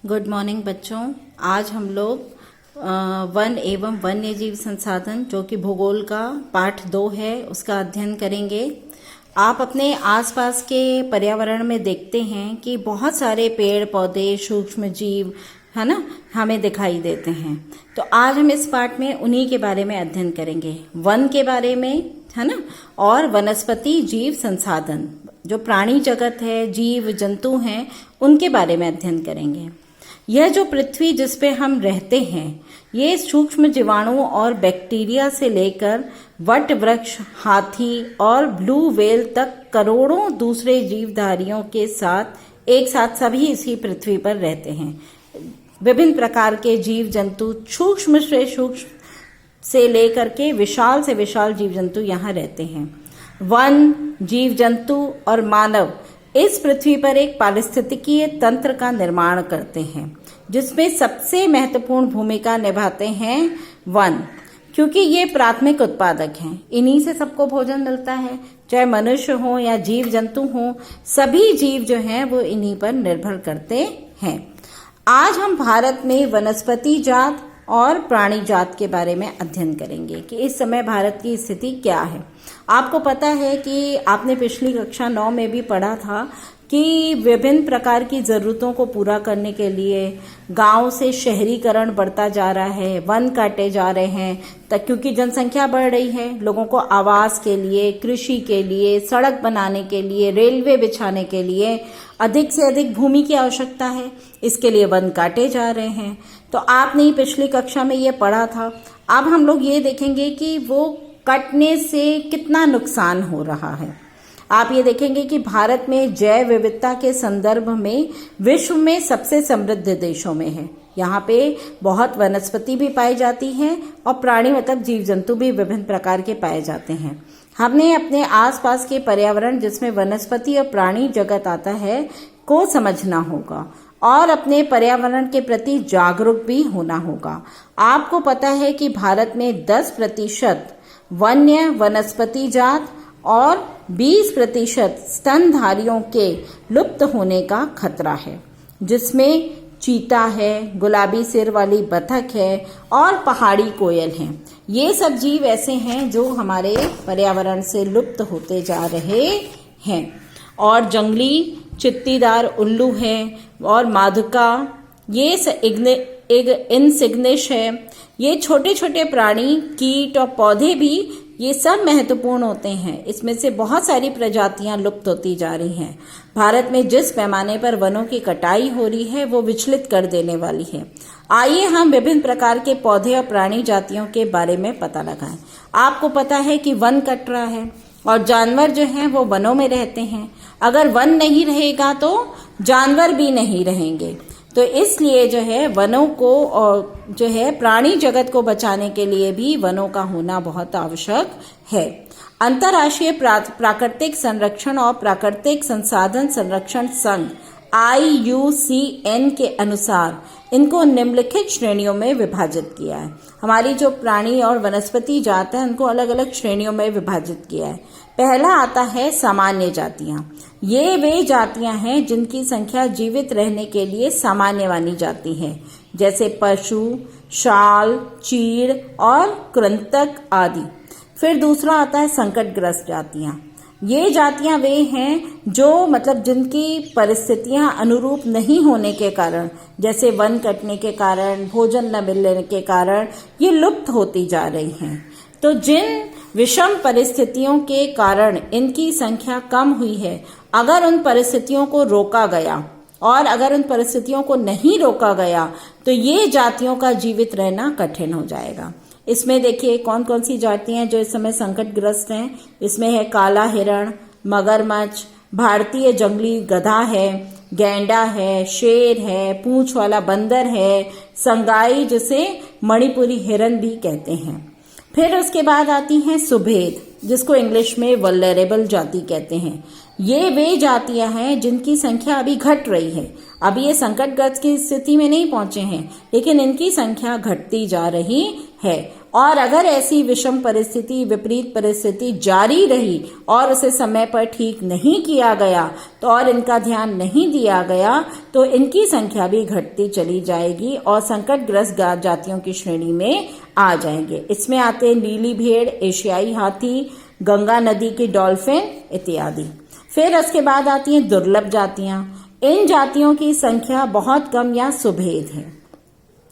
Good morning बच्चों। आज हम लोग वन एवं वन्य जीव संसाधन जो कि भूगोल का पाठ 2 है उसका अध्ययन करेंगे। आप अपने आसपास के पर्यावरण में देखते हैं कि बहुत सारे पेड़ पौधे सूक्ष्म जीव है ना हमें दिखाई देते हैं। तो आज हम इस पाठ में उन्हीं के बारे में अध्ययन करेंगे, वन के बारे में है ना, और वनस्पति जीव संसाधन जो प्राणी जगत है, जीव जंतु हैं, उनके बारे में अध्ययन करेंगे। यह जो पृथ्वी जिस पे हम रहते हैं, ये सूक्ष्म जीवाणुओं और बैक्टीरिया से लेकर वट वृक्ष, हाथी और ब्लू व्हेल तक करोड़ों दूसरे जीवधारियों के साथ एक साथ सभी इसी पृथ्वी पर रहते हैं। विभिन्न प्रकार के जीव जंतु सूक्ष्म से लेकर के विशाल से विशाल जीव जंतु यहाँ रहते हैं। वन, जीव जंतु और मानव इस पृथ्वी पर एक पारिस्थितिकीय तंत्र का निर्माण करते हैं, जिसमें सबसे महत्वपूर्ण भूमिका निभाते हैं वन, क्योंकि ये प्राथमिक उत्पादक हैं। इन्हीं से सबको भोजन मिलता है, चाहे मनुष्य हो या जीव जंतु हो, सभी जीव जो हैं वो इन्हीं पर निर्भर करते हैं। आज हम भारत में वनस्पति जात और प्राणी जात के बारे में अध्ययन करेंगे कि इस समय भारत की स्थिति क्या है। आपको पता है कि आपने पिछली कक्षा 9 में भी पढ़ा था कि विभिन्न प्रकार की जरूरतों को पूरा करने के लिए गांव से शहरीकरण बढ़ता जा रहा है, वन काटे जा रहे हैं, क्योंकि जनसंख्या बढ़ रही है। लोगों को आवास के लिए, कृषि के लिए, सड़क बनाने के लिए, रेलवे बिछाने के लिए अधिक से अधिक भूमि की आवश्यकता है। इसके लिए वन काटे जा रहे हैं। तो आपने पिछली कक्षा में ये पढ़ा था। अब हम लोग ये देखेंगे कि वो कटने से कितना नुकसान हो रहा है। आप ये देखेंगे कि भारत में जैव विविधता के संदर्भ में विश्व में सबसे समृद्ध देशों में है। यहाँ पे बहुत वनस्पति भी पाई जाती हैं और प्राणी मतलब जीव जंतु भी विभिन्न प्रकार के पाए जाते हैं। हमने अपने आसपास के पर्यावरण जिसमें वनस्पति और प्राणी जगत आता है को समझना होगा और अपने पर्यावरण के प्रति जागरूक भी होना होगा। आपको पता है कि भारत में 10% वन्य वनस्पति जात और 20% स्तनधारियों के लुप्त होने का खतरा है, जिसमें चीता है, गुलाबी सिर वाली बतख है और पहाड़ी कोयल है। ये सब जीव ऐसे हैं जो हमारे पर्यावरण से लुप्त होते जा रहे हैं। और जंगली चित्तीदार उल्लू है और माधुका, ये इनसिग्निश है। ये छोटे छोटे प्राणी, कीट और पौधे भी ये सब महत्वपूर्ण होते हैं। इसमें से बहुत सारी प्रजातियां लुप्त होती जा रही हैं। भारत में जिस पैमाने पर वनों की कटाई हो रही है वो विचलित कर देने वाली है। आइए हम विभिन्न प्रकार के पौधे और प्राणी जातियों के बारे में पता लगाएं। आपको पता है कि वन कट रहा है और जानवर जो हैं वो वनों में रहते हैं। अगर वन नहीं रहेगा तो जानवर भी नहीं रहेंगे। तो इसलिए जो है वनों को और जो है प्राणी जगत को बचाने के लिए भी वनों का होना बहुत आवश्यक है। अंतर्राष्ट्रीय प्राकृतिक संरक्षण और प्राकृतिक संसाधन संरक्षण संघ IUCN के अनुसार इनको निम्नलिखित श्रेणियों में विभाजित किया है। हमारी जो प्राणी और वनस्पति जात है उनको अलग अलग श्रेणियों में विभाजित किया है। पहला आता है सामान्य जातियां। ये वे जातियां हैं जिनकी संख्या जीवित रहने के लिए सामान्य मानी जाती है, जैसे पशु, शाल, चीड़ और कृंतक आदि। फिर दूसरा आता है संकटग्रस्त जातियां। ये जातियां वे हैं जो मतलब जिनकी परिस्थितियां अनुरूप नहीं होने के कारण, जैसे वन कटने के कारण, भोजन न मिलने के कारण ये लुप्त होती जा रही हैं। तो जिन विषम परिस्थितियों के कारण इनकी संख्या कम हुई है, अगर उन परिस्थितियों को रोका गया और अगर उन परिस्थितियों को नहीं रोका गया तो ये जातियों का जीवित रहना कठिन हो जाएगा। इसमें देखिए कौन कौन सी जातियां जो इस समय संकटग्रस्त हैं। इसमें है काला हिरण, मगरमच्छ, भारतीय जंगली गधा है, गैंडा है, शेर है, पूंछ वाला बंदर है, संगाई जिसे मणिपुरी हिरन भी कहते हैं। फिर उसके बाद आती हैं सुभेद, जिसको इंग्लिश में वल्नरेबल जाति कहते हैं। ये वे जातियां हैं जिनकी संख्या अभी घट रही है। अभी ये संकटग्रस्त की स्थिति में नहीं पहुंचे हैं, लेकिन इनकी संख्या घटती जा रही है और अगर ऐसी विषम परिस्थिति, विपरीत परिस्थिति जारी रही और उसे समय पर ठीक नहीं किया गया तो और इनका ध्यान नहीं दिया गया तो इनकी संख्या भी घटती चली जाएगी और संकटग्रस्त जातियों की श्रेणी में आ जाएंगे। इसमें आते हैं नीली भेड़, एशियाई हाथी, गंगा नदी की डॉल्फिन इत्यादि। फिर उसके बाद आती हैं दुर्लभ जातियां। इन जातियों की संख्या बहुत कम या सुभेद है,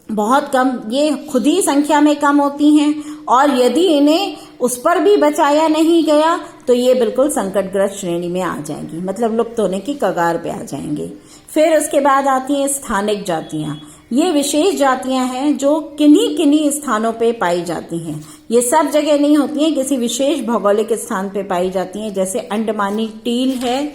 बहुत कम, ये खुद ही संख्या में कम होती हैं और यदि इन्हें उस पर भी बचाया नहीं गया तो ये बिल्कुल संकटग्रस्त श्रेणी में आ जाएंगी, मतलब लुप्त होने की कगार पे आ जाएंगे। फिर उसके बाद आती हैं स्थानिक जातियां। ये विशेष जातियां हैं जो किन्हीं किन्हीं स्थानों पे पाई जाती हैं, ये सब जगह नहीं होती हैं, किसी विशेष भौगोलिक स्थान पे पाई जाती हैं। जैसे अंडमानी टील है,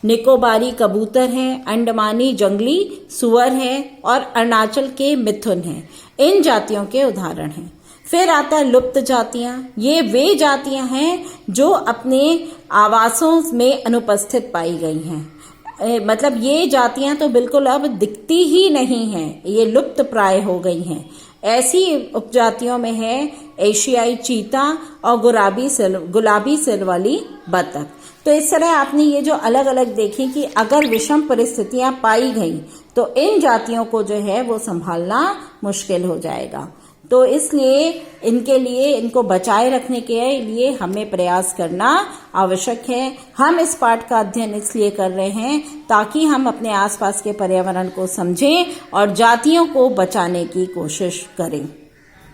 निकोबारी कबूतर है, अंडमानी जंगली सुअर है और अरुणाचल के मिथुन हैं। इन जातियों के उदाहरण हैं। फिर आता है लुप्त जातियां। ये वे जातियां हैं जो अपने आवासों में अनुपस्थित पाई गई हैं, मतलब ये जातियां तो बिल्कुल अब दिखती ही नहीं हैं, ये लुप्त प्राय हो गई हैं। ऐसी उपजातियों में है एशियाई चीता और गुलाबी सिर वाली बतख। तो इस तरह आपने ये जो अलग अलग देखी कि अगर विषम परिस्थितियां पाई गई तो इन जातियों को जो है वो संभालना मुश्किल हो जाएगा। तो इसलिए इनके लिए, इनको बचाए रखने के लिए हमें प्रयास करना आवश्यक है। हम इस पाठ का अध्ययन इसलिए कर रहे हैं ताकि हम अपने आसपास के पर्यावरण को समझें और जातियों को बचाने की कोशिश करें।